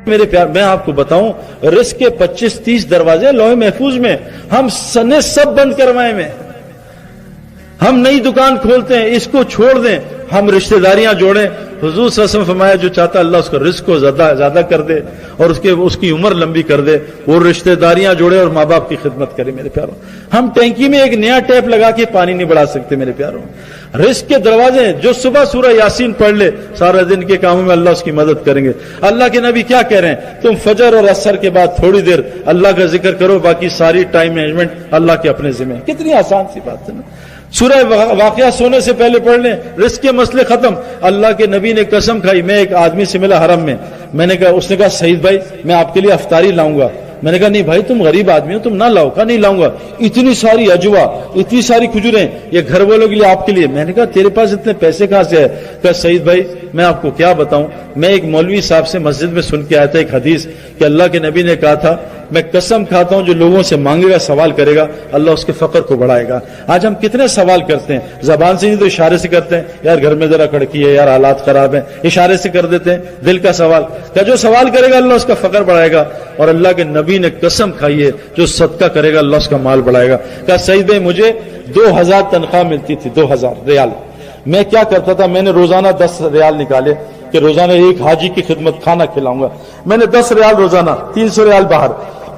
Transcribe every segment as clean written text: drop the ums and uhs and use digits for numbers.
میرے پیار میں آپ کو بتاؤں رزق کے 25-30 دروازے لوح محفوظ میں، ہم سنے سب بند کروائے میں، ہم نئی دکان کھولتے ہیں، اس کو چھوڑ دیں، ہم رشتہ داریاں جوڑیں۔ حضور صلی اللہ علیہ وسلم فرمایا جو چاہتا اللہ اس کا رزق کو زیادہ کر دے اور اس کی عمر لمبی کر دے، وہ رشتہ داریاں جوڑے اور ماں باپ کی خدمت کرے۔ میرے پیاروں، ہم ٹینکی میں ایک نیا ٹیپ لگا کے پانی نہیں بڑھا سکتے۔ میرے پیاروں، رزق کے دروازے جو صبح سورہ یاسین پڑھ لے سارا دن کے کاموں میں اللہ اس کی مدد کریں گے۔ اللہ کے نبی کیا کہہ رہے ہیں؟ تم فجر اور عصر کے بعد تھوڑی دیر اللہ کا ذکر کرو، باقی ساری ٹائم مینجمنٹ اللہ کے اپنے ذمہ۔ کتنی آسان سی بات ہے نا۔ سورہ واقعہ سونے سے پہلے پڑھ لیں، رزق کے مسئلے ختم۔ اللہ کے نبی نے قسم کھائی، میں ایک آدمی سے ملا حرم میں، میں نے کہا، اس نے کہا سعید بھائی میں آپ کے لیے افطاری لاؤں گا۔ میں نے کہا نہیں بھائی تم غریب آدمی ہو، تم نہ لاؤ۔ کہا نہیں لاؤں گا، اتنی ساری اجوا، اتنی ساری کھجوریں، یہ گھر والوں کے لیے آپ کے لیے۔ میں نے کہا تیرے پاس اتنے پیسے کہاں سے ہے؟ کہا سعید بھائی میں آپ کو کیا بتاؤں، میں ایک مولوی صاحب سے مسجد میں سن کے آیا تھا ایک حدیث کہ اللہ کے نبی نے کہا تھا میں قسم کھاتا ہوں جو لوگوں سے مانگے گا سوال کرے گا اللہ اس کے فقر کو بڑھائے گا۔ آج ہم کتنے سوال کرتے ہیں، زبان سے نہیں تو اشارے سے کرتے ہیں، یار گھر میں ذرا کڑکی ہے، یار حالات خراب ہیں، اشارے سے کر دیتے ہیں۔ دل کا سوال کیا جو سوال کرے گا اللہ اس کا فقر بڑھائے گا، اور اللہ کے نبی نے قسم کھائی ہے جو صدقہ کرے گا اللہ اس کا مال بڑھائے گا۔ کہا سعید بھائی مجھے 2000 تنخواہ ملتی تھی، 2000 ریال۔ میں کیا کرتا تھا، میں نے روزانہ 10 ریال نکالے کہ روزانہ ایک حاجی کی خدمت کھانا کھلاؤں گا۔ میں نے 10 ریال روزانہ، 300 ریال باہر،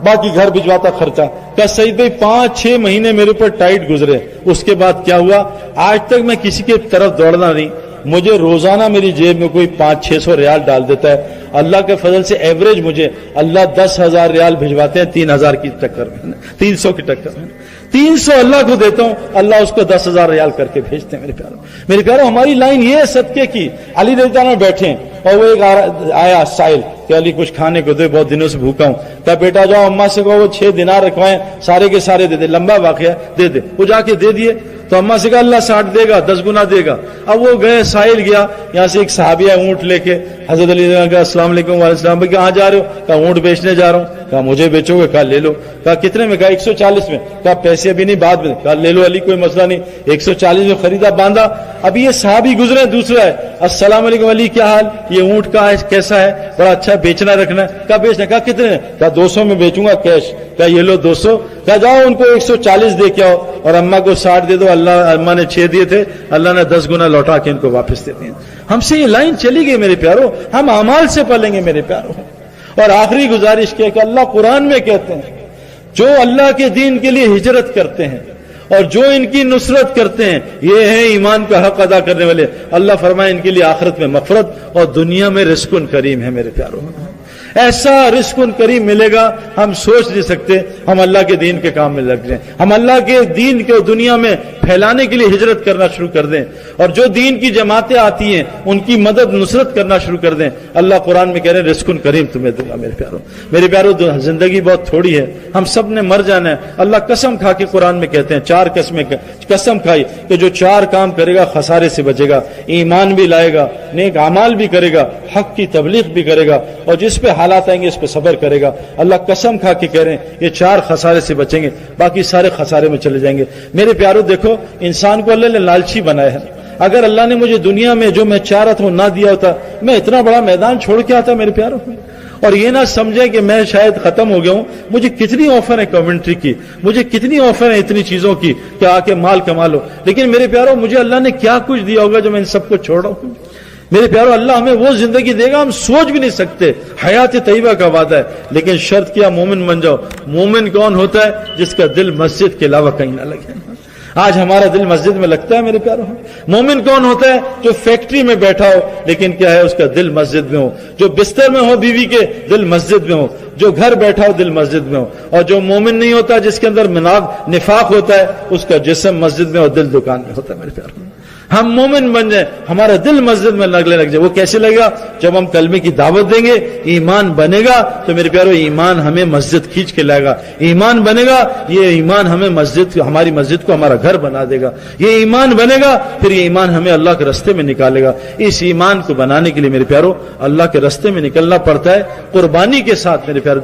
باقی گھر بھجواتا خرچہ۔ کہا سعید بھائی 5-6 مہینے میرے پر ٹائٹ گزرے، اس کے بعد کیا ہوا، آج تک میں کسی کی طرف دوڑنا نہیں، مجھے روزانہ میری جیب میں کوئی 500-600 ریال ڈال دیتا ہے۔ اللہ کے فضل سے ایوریج مجھے اللہ 10,000 ریال بھجواتے ہیں 3,000 کی ٹکر میں، 300 کی ٹکر میں۔ 300 اللہ کو دیتا ہوں، اللہ اس کو 10,000 ریال کر کے بھیجتے ہیں۔ میرے پیاروں ہماری لائن یہ ہے صدقے کی۔ علی رضی اللہ عنہ بیٹھے ہیں اور وہ ایک آیا سائل کہ علی کچھ کھانے کو دے، بہت دنوں سے بھوکا ہوں۔ کہا بیٹا جاؤ اماں سے کہو وہ 6 دینار رکھوائیں، سارے کے سارے دے دے، لمبا واقعہ دے دے۔ وہ جا کے دے دیے تو اماں سے کہا اللہ 60 دے گا، 10 گنا دے گا۔ اب وہ گئے، سائل گیا، یہاں سے ایک صحابیہ اونٹ لے کے حضرت علی نے کہا السلام علیکم وعلیکم السلام، بھائی کہاں جا رہے ہو؟ کہا اونٹ بیچنے جا رہا ہوں۔ کہا مجھے بیچو گے؟ کہا لے لو۔ کہا کتنے میں؟ کہا 140 میں۔ کہا پیسے ابھی نہیں بعد میں۔ کہا لے لو علی کوئی مسئلہ نہیں۔ 140 میں خریدا، باندھا۔ اب یہ صحابی گزرے، دوسرا ہے السلام علیکم علی کیا حال، یہ اونٹ کا ہے کیسا ہے؟ بڑا اچھا ہے، بیچنا رکھنا ہے؟ کہا بیچنا۔ کہا کتنے؟ کہا 200 میں بیچوں گا کیش۔ کہا یہ لو 200۔ کہا جاؤ ان کو 140 دے کے آؤ اور اماں کو 60 دے دو، اللہ اماں نے 6 دیے تھے، اللہ نے 10 گنا لوٹا کے ان کو واپس دے دیے۔ ہم سے یہ لائن چلی گئی میرے پیاروں، ہم اعمال سے پلیں گے میرے پیاروں۔ اور آخری گزارش کیا کہ اللہ قرآن میں کہتے ہیں جو اللہ کے دین کے لیے ہجرت کرتے ہیں اور جو ان کی نصرت کرتے ہیں یہ ہیں ایمان کا حق ادا کرنے والے، اللہ فرمائے ان کے لیے آخرت میں مغفرت اور دنیا میں رزق کریم ہے میرے پیاروں۔ ایسا رزق کریم ملے گا ہم سوچ نہیں سکتے۔ ہم اللہ کے دین کے کام میں لگ جائیں، ہم اللہ کے دین کو دنیا میں پھیلانے کے لیے ہجرت کرنا شروع کر دیں، اور جو دین کی جماعتیں آتی ہیں ان کی مدد نصرت کرنا شروع کر دیں۔ اللہ قرآن میں کہہ رہے ہیں رزق کریم تمہیں دوں گا۔ میرے پیاروں زندگی بہت تھوڑی ہے، ہم سب نے مر جانا ہے۔ اللہ قسم کھا کے قرآن میں کہتے ہیں 4 قسمیں قسم کھائی کہ جو 4 کام کرے گا خسارے سے بچے گا، ایمان بھی لائے گا، نیک اعمال بھی کرے گا، حق کی تبلیغ بھی کرے گا، اور جس پہ حالات آئیں گے اس پہ صبر کرے گا۔ اللہ قسم کھا کے کہہ رہے ہیں یہ 4 خسارے سے بچیں گے، باقی سارے خسارے میں چلے جائیں گے۔ میرے پیاروں دیکھو انسان کو اللہ نے لالچی بنایا ہے۔ اگر اللہ نے مجھے دنیا میں جو میں چاہ رہا تھا نہ دیا ہوتا، میں اتنا بڑا میدان چھوڑ کے آتا میرے پیاروں۔ اور یہ نہ سمجھیں کہ میں شاید ختم ہو گیا ہوں، مجھے کتنی آفر ہے کمنٹری کی، مجھے کتنی آفر ہے اتنی چیزوں کی کہ آ کے مال کما لو، لیکن میرے پیاروں مجھے اللہ نے کیا کچھ دیا ہوگا جو میں ان سب کو چھوڑ رہا ہوں۔ میرے پیاروں اللہ ہمیں وہ زندگی دے گا ہم سوچ بھی نہیں سکتے، حیات طیبہ کا وعدہ ہے، لیکن شرط کیا مومن بن جاؤ۔ مومن کون ہوتا ہے؟ جس کا دل مسجد کے علاوہ کہیں نہ لگے۔ آج ہمارا دل مسجد میں لگتا ہے میرے پیاروں۔ مومن کون ہوتا ہے؟ جو فیکٹری میں بیٹھا ہو لیکن کیا ہے اس کا دل مسجد میں ہو، جو بستر میں ہو بیوی کے دل مسجد میں ہو، جو گھر بیٹھا ہو دل مسجد میں ہو، اور جو مومن نہیں ہوتا جس کے اندر نفاق ہوتا ہے اس کا جسم مسجد میں اور دل دکان میں ہوتا ہے میرے پیاروں۔ ہم مومن بن جائیں، ہمارا دل مسجد میں لگنے لگ جائے۔ وہ کیسے لگے گا؟ جب ہم کلمے کی دعوت دیں گے، ایمان بنے گا تو میرے پیارو ایمان ہمیں مسجد کھینچ کے لائے گا۔ ایمان بنے گا، یہ ایمان ہمیں ہماری مسجد کو ہمارا گھر بنا دے گا۔ یہ ایمان بنے گا، پھر یہ ایمان ہمیں اللہ کے راستے میں نکالے گا۔ اس ایمان کو بنانے کے لیے میرے پیارو اللہ کے راستے میں نکلنا پڑتا ہے قربانی کے ساتھ میرے پیارو۔